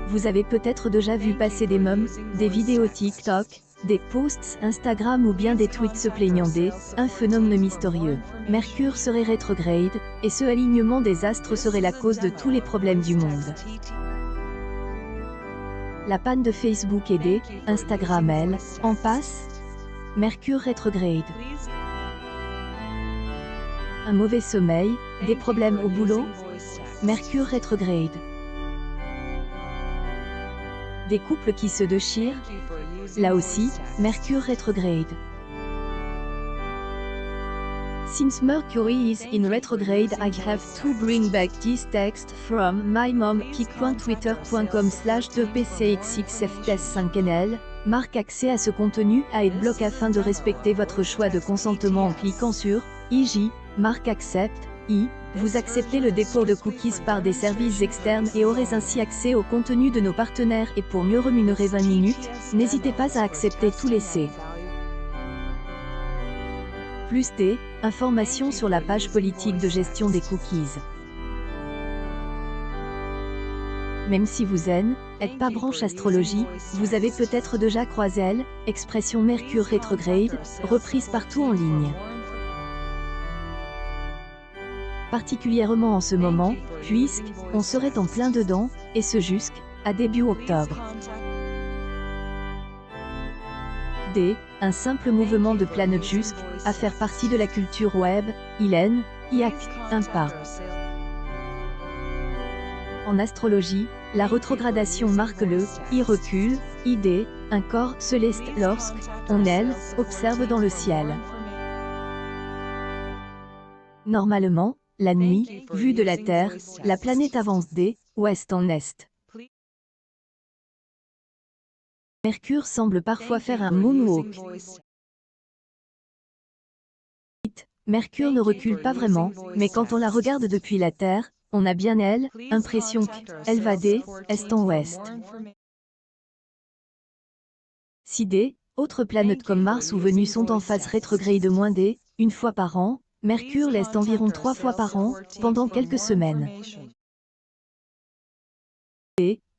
Vous avez peut-être déjà vu passer des mèmes, des vidéos TikTok, des posts Instagram ou bien des tweets se plaignant un phénomène mystérieux. Mercure serait rétrograde, et ce alignement des astres serait la cause de tous les problèmes du monde. La panne de Facebook et Instagram elle, en passe. Mercure rétrograde. Un mauvais sommeil, des problèmes au boulot. Mercure rétrograde. Des couples qui se déchirent. Là aussi, Mercure rétrograde. Since Mercury is in retrograde, I have to bring back this text from my mom. kick.twitter.com/2pcxxft5nl. Marque accès à ce contenu à AdBlock afin de respecter votre choix de consentement en cliquant sur IJ. Marque accepte. Vous acceptez le dépôt de cookies par des services externes et aurez ainsi accès au contenu de nos partenaires et pour mieux rémunérer 20 minutes, n'hésitez pas à accepter tout laisser. Plus informations sur la page politique de gestion des cookies. Même si vous n'êtes pas branche astrologie, vous avez peut-être déjà croisé l'expression Mercure rétrograde, reprise partout en ligne. Particulièrement en ce moment, puisqu'on serait en plein dedans, et ce jusqu'à début octobre. Un simple mouvement de planète jusqu'à faire partie de la culture web, un pas. En astrologie, la rétrogradation marque le recul, un corps céleste lorsqu'on observe dans le ciel. Normalement, la nuit, vue de la Terre, la planète avance d'ouest en est. Mercure semble parfois faire un moonwalk. Mercure ne recule pas vraiment, mais quand on la regarde depuis la Terre, on a bien l'impression qu'elle va d'est en ouest. Si autres planètes comme Mars ou Vénus sont en phase rétrograde une fois par an, Mercure l'est environ 3 fois par an, pendant quelques semaines.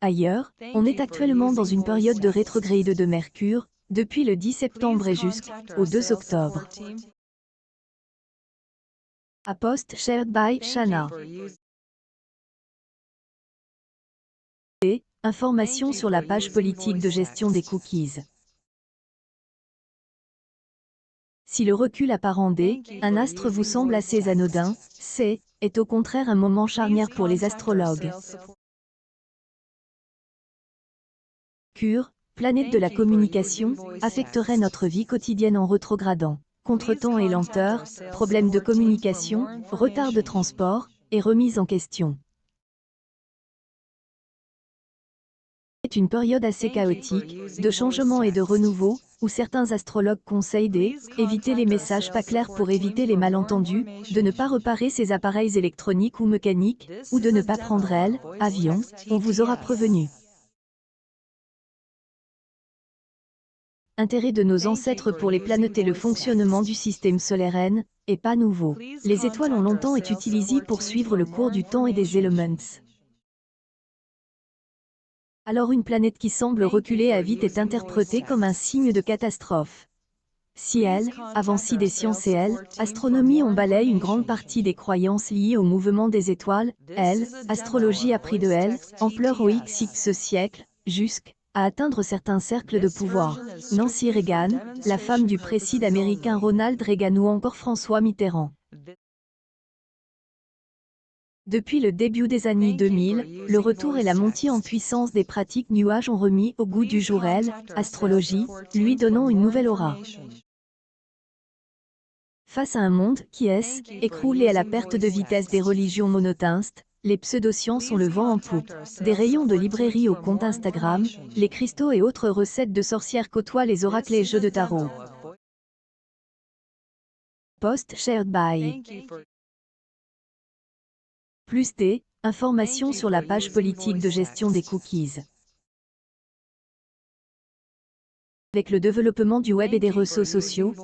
Ailleurs, on est actuellement dans une période de rétrograde de Mercure, depuis le 10 septembre et jusqu'au 2 octobre. A post shared by Shana. Informations sur la page politique de gestion des cookies. Si le recul apparent un astre vous semble assez anodin, est au contraire un moment charnière pour les astrologues. Mercure, planète de la communication, affecterait notre vie quotidienne en rétrogradant. Contretemps et lenteur, problèmes de communication, retard de transport, et remise en question. C'est une période assez chaotique, de changement et de renouveau, où certains astrologues conseillent d'éviter les messages pas clairs pour éviter les malentendus, de ne pas réparer ses appareils électroniques ou mécaniques, ou de ne pas prendre avion, on vous aura prévenu. Intérêt de nos ancêtres pour les planètes et le fonctionnement du système solaire est pas nouveau. Les étoiles ont longtemps été utilisées pour suivre le cours du temps et des éléments. Alors une planète qui semble reculer à vite est interprétée comme un signe de catastrophe. Si avant des sciences et astronomie on balaye une grande partie des croyances liées au mouvement des étoiles, astrologie a pris de ampleur au XX siècle, jusqu'à atteindre certains cercles de pouvoir. Nancy Reagan, la femme du président américain Ronald Reagan ou encore François Mitterrand. Depuis le début des années 2000, le retour et la montée en puissance des pratiques nuages ont remis au goût du jour astrologie, lui donnant une nouvelle aura. Face à un monde qui écroulé à la perte de vitesse des religions monothéistes, les pseudosciences ont le vent en poupe. Des rayons de librairie au compte Instagram, les cristaux et autres recettes de sorcières côtoient les oracles et jeux de tarot. Post shared by. Plus informations sur la page politique de gestion des cookies. Avec le développement du web et des réseaux sociaux,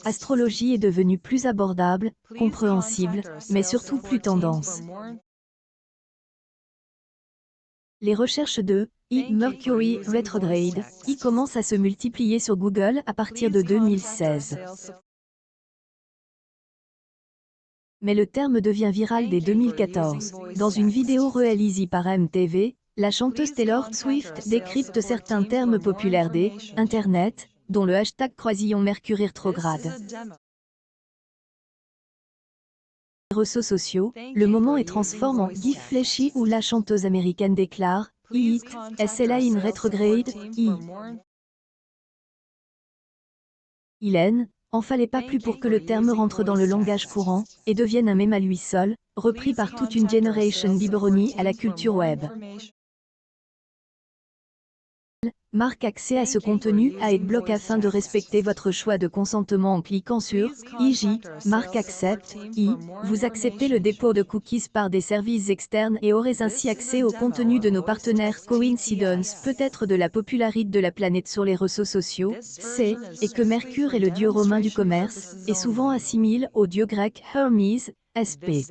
l'astrologie est devenue plus abordable, compréhensible, mais surtout plus tendance. Les recherches de Mercury Retrograde commencent à se multiplier sur Google à partir de 2016. Mais le terme devient viral dès 2014. Dans une vidéo réalisée par MTV, la chanteuse Taylor Swift décrypte certains termes populaires des Internet, dont le hashtag croisillon Mercure rétrograde. Les réseaux sociaux, le moment est transformé en GIF flashy où la chanteuse américaine déclare « It, SLA in retrograde, Hélène, en fallait pas plus pour que le terme rentre dans le langage courant, et devienne un mème à lui seul, repris par toute une generation biberonie à la culture web. Marque accès à ce contenu à AdBlock afin de respecter votre choix de consentement en cliquant sur IJ, marque accept, vous acceptez le dépôt de cookies par des services externes et aurez ainsi accès au contenu de nos partenaires. Coincidence peut-être de la popularité de la planète sur les réseaux sociaux, et que Mercure est le dieu romain du commerce, et souvent assimile au dieu grec Hermès, SP.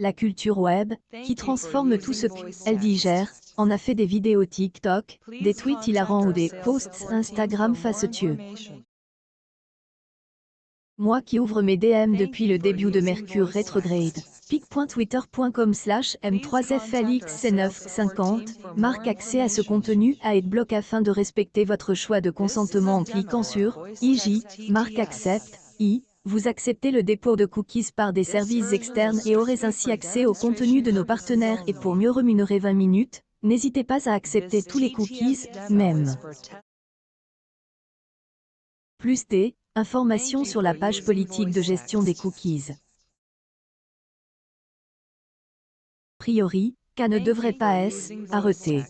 La culture web, qui transforme tout ce qu'elle digère, en a fait des vidéos TikTok, des tweets hilarants ou des posts Instagram facetieux. Moi qui ouvre mes DM depuis le début de Mercure rétrograde. pic.twitter.com/m3flxc950, marque accès à ce contenu à AdBlock afin de respecter votre choix de consentement en cliquant sur IJ, marque accept, vous acceptez le dépôt de cookies par des services externes et aurez ainsi accès au contenu de nos partenaires et pour mieux rémunérer 20 minutes, n'hésitez pas à accepter tous les cookies, même. Plus des informations sur la page politique de gestion des cookies. A priori, K ne devrait pas être arrêté.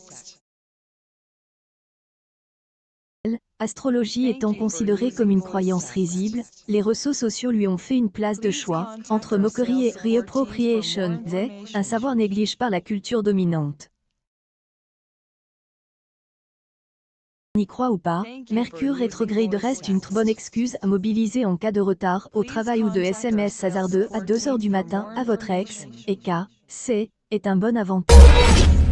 Astrologie étant considérée comme une croyance risible, les réseaux sociaux lui ont fait une place de choix, entre moquerie et reappropriation, un savoir négligé par la culture dominante. On y croit ou pas, Mercure rétrograde reste une très bonne excuse à mobiliser en cas de retard au travail ou de SMS hasardeux à 2 h du matin à votre ex, et K, est un bon avantage.